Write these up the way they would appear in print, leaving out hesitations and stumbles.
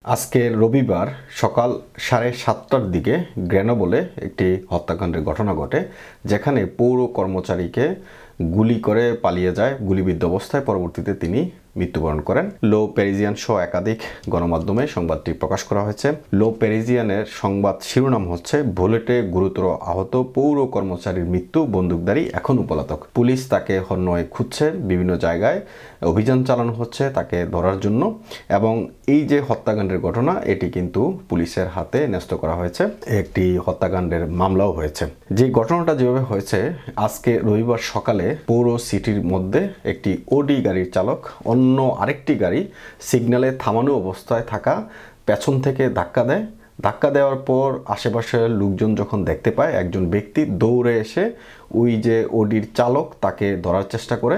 আজকে রবিবার সকাল 7:30টার দিকে গ্রেনোবলে একটি হত্যাকাণ্ডের ঘটনা ঘটে, যেখানে পৌর কর্মচারীকে গুলি করে পালিয়ে যায় গুলিবিদ্ধ অবস্থায়। পরবর্তীতে তিনি মৃত্যুবরণ করেন। লো প্যারিজিয়ান সহ একাধিক গণমাধ্যমে সংবাদটি প্রকাশ করা হয়েছে। লো প্যারিজিয়ানের সংবাদ শিরোনাম হচ্ছে, বুলেটে গুরুতর আহত পৌর কর্মচারীর মৃত্যু, বন্দুকধারী এখনও পলাতক। পুলিশ তাকে হন্যে খুঁজছে, বিভিন্ন জায়গায় অভিযান চালানো হচ্ছে তাকে ধরার জন্য। এবং এই যে হত্যাকাণ্ডের ঘটনা, এটি কিন্তু পুলিশের হাতে ন্যস্ত করা হয়েছে। একটি হত্যাকাণ্ডের মামলাও হয়েছে। যে ঘটনাটা যেভাবে হয়েছে, আজকে রবিবার সকালে পৌর সিটির মধ্যে একটি ওডি গাড়ির চালক অন্য আরেকটি গাড়ি সিগন্যালে থামানো অবস্থায় থাকা পেছন থেকে ধাক্কা দেয়। ধাক্কা দেওয়ার পর আশেপাশের লোকজন যখন দেখতে পায়, একজন ব্যক্তি দৌড়ে এসে ওই যে ওডির চালক তাকে ধরার চেষ্টা করে।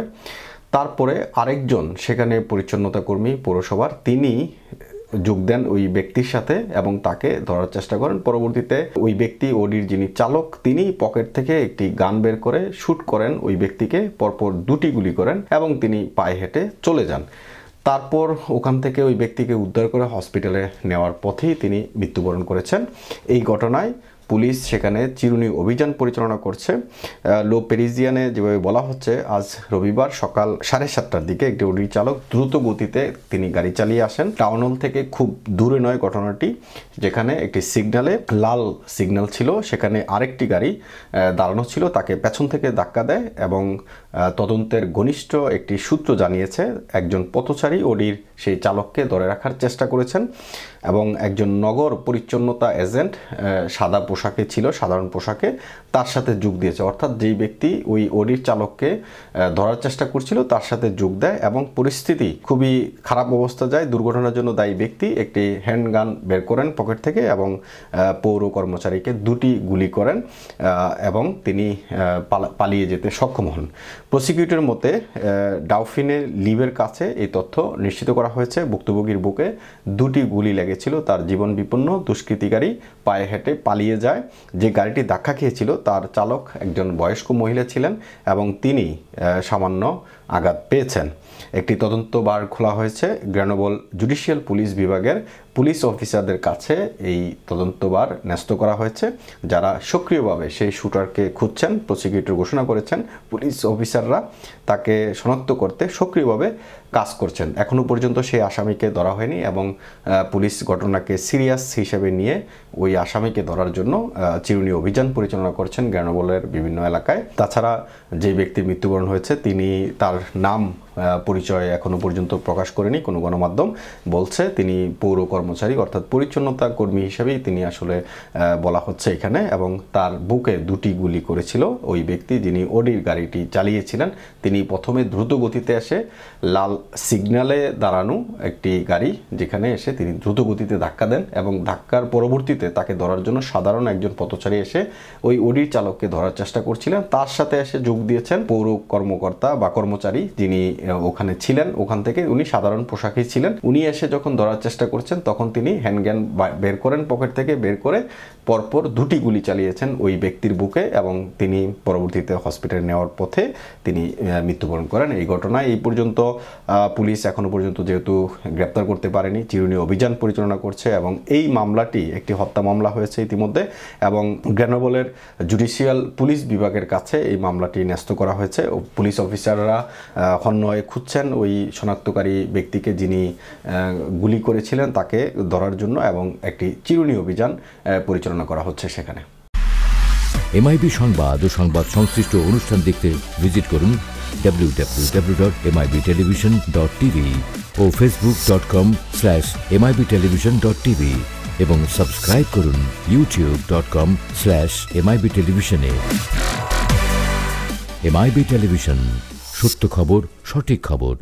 তারপরে আরেকজন সেখানে পরিচ্ছন্নতা কর্মী পৌরসভার, তিনি যোগ দেন ওই ব্যক্তির সাথে এবং তাকে ধরার চেষ্টা করেন। পরবর্তীতে ওই ব্যক্তি, ওডির যিনি চালক, তিনি পকেট থেকে একটি গান বের করে শ্যুট করেন ওই ব্যক্তিকে, পরপর দুটি গুলি করেন এবং তিনি পায়ে হেঁটে চলে যান। তারপর ওখান থেকে ওই ব্যক্তিকে উদ্ধার করে হসপিটালে নেওয়ার পথেই তিনি মৃত্যুবরণ করেছেন। এই ঘটনায় পুলিশ সেখানে চিরুনি অভিযান পরিচালনা করছে। লো প্যারিজিয়ানে যেভাবে বলা হচ্ছে, আজ রবিবার সকাল 7:30টার দিকে একটি ওডি চালক দ্রুত গতিতে তিনি গাড়ি চালিয়ে আসেন। টাউন হল থেকে খুব দূরে নয় ঘটনাটি, যেখানে একটি সিগন্যালে লাল সিগন্যাল ছিল, সেখানে আরেকটি গাড়ি দাঁড়ানো ছিল, তাকে পেছন থেকে ধাক্কা দেয়। এবং তদন্তের ঘনিষ্ঠ একটি সূত্র জানিয়েছে, একজন পথচারী ওডির সেই চালককে ধরে রাখার চেষ্টা করেছেন এবং একজন নগর পরিচ্ছন্নতা এজেন্ট সাদা পোশাকে ছিল, সাধারণ পোশাকে, তার সাথে যোগ দিয়েছে। অর্থাৎ যেই ব্যক্তি ওই ওডির চালককে ধরার চেষ্টা করছিল তার সাথে যোগ দেয় এবং পরিস্থিতি খুবই খারাপ অবস্থা যায়। দুর্ঘটনার জন্য দায়ী ব্যক্তি একটি হ্যান্ডগান বের করেন পকেট থেকে এবং পৌর কর্মচারীকে দুটি গুলি করেন এবং তিনি পালিয়ে যেতে সক্ষম হন। প্রসিকিউটরের মতে ডাউফিনের লিভের কাছে এই তথ্য নিশ্চিত করা হয়েছে। ভুক্তভোগীর বুকে দুটি গুলি লেগেছিল। তার জীবন বিপন্ন দুষ্কৃতিকারী পায়ে হেঁটে পালিয়ে যায়। যে গাড়িটি ধাক্কা খেয়েছিল তার চালক একজন বয়স্ক মহিলা ছিলেন এবং তিনি সামান্য আঘাত পেয়েছেন। একটি তদন্তভার খোলা হয়েছে গ্রেনোবল জুডিশিয়াল পুলিশ বিভাগের পুলিশ অফিসারদের কাছে। এই তদন্তভার ন্যস্ত করা হয়েছে, যারা সক্রিয়ভাবে সেই শুটারকে খুঁজছেন। প্রসিকিউটর ঘোষণা করেছেন পুলিশ অফিসাররা তাকে শনাক্ত করতে সক্রিয়ভাবে কাজ করছেন। এখনও পর্যন্ত সেই আসামিকে ধরা হয়নি এবং পুলিশ ঘটনাকে সিরিয়াস হিসেবে নিয়ে ওই আসামিকে ধরার জন্য চিরুনি অভিযান পরিচালনা করছেন গ্রেনোবলের বিভিন্ন এলাকায়। তাছাড়া যে ব্যক্তির মৃত্যুবরণ হয়েছে, তিনি তার নাম পরিচয় এখনো পর্যন্ত প্রকাশ করেনি কোনো গণমাধ্যম। বলছে তিনি পৌর কর্মচারী অর্থাৎ পরিচ্ছন্নতা কর্মী হিসেবেই তিনি আসলে বলা হচ্ছে এখানে। এবং তার বুকে দুটি গুলি করেছিল ওই ব্যক্তি যিনি ওডির গাড়িটি চালিয়েছিলেন। তিনি প্রথমে দ্রুত গতিতে এসে লাল সিগন্যালে দাঁড়ানো একটি গাড়ি, যেখানে এসে তিনি দ্রুত গতিতে ধাক্কা দেন এবং ধাক্কার পরবর্তীতে তাকে ধরার জন্য সাধারণ একজন পথচারী এসে ওই ওডির চালককে ধরার চেষ্টা করছিলেন। তার সাথে এসে যোগ দিয়েছেন পৌর কর্মকর্তা বা কর্মচারী যিনি ওখানে ছিলেন। ওখান থেকে উনি সাধারণ পোশাকেই ছিলেন। উনি এসে যখন ধরার চেষ্টা করছেন, তখন তিনি হ্যান্ডগান বের করেন পকেট থেকে, বের করে পরপর দুটি গুলি চালিয়েছেন ওই ব্যক্তির বুকে এবং তিনি পরবর্তীতে হসপিটালে নেওয়ার পথে তিনি মৃত্যুবরণ করেন। এই ঘটনায় এই পর্যন্ত পুলিশ এখনো পর্যন্ত যেহেতু গ্রেপ্তার করতে পারেনি, চিরুনি অভিযান পরিচালনা করছে এবং এই মামলাটি একটি হত্যা মামলা হয়েছে ইতিমধ্যে এবং গ্রেনোবলের জুডিশিয়াল পুলিশ বিভাগের কাছে এই মামলাটি ন্যস্ত করা হয়েছে। পুলিশ অফিসাররা হন্যে খুঁজছেন ওই শনাক্তকারী ব্যক্তিকে যিনি গুলি করেছিলেন তাকে ধরার জন্য এবং একটি চিরুনি অভিযান পরিচালনা করা হচ্ছে সেখানে। এমআইবি সংবাদ ও সংবাদ সংশ্লিষ্ট অনুষ্ঠান দেখতে ভিজিট করুন www.mibtelevision.tv ও facebook.com/mibtelevision.tv এবং সাবস্ক্রাইব করুন youtube.com/mibtelevision এ। এমআইবি টেলিভিশন, সত্য খবর, সঠিক খবর।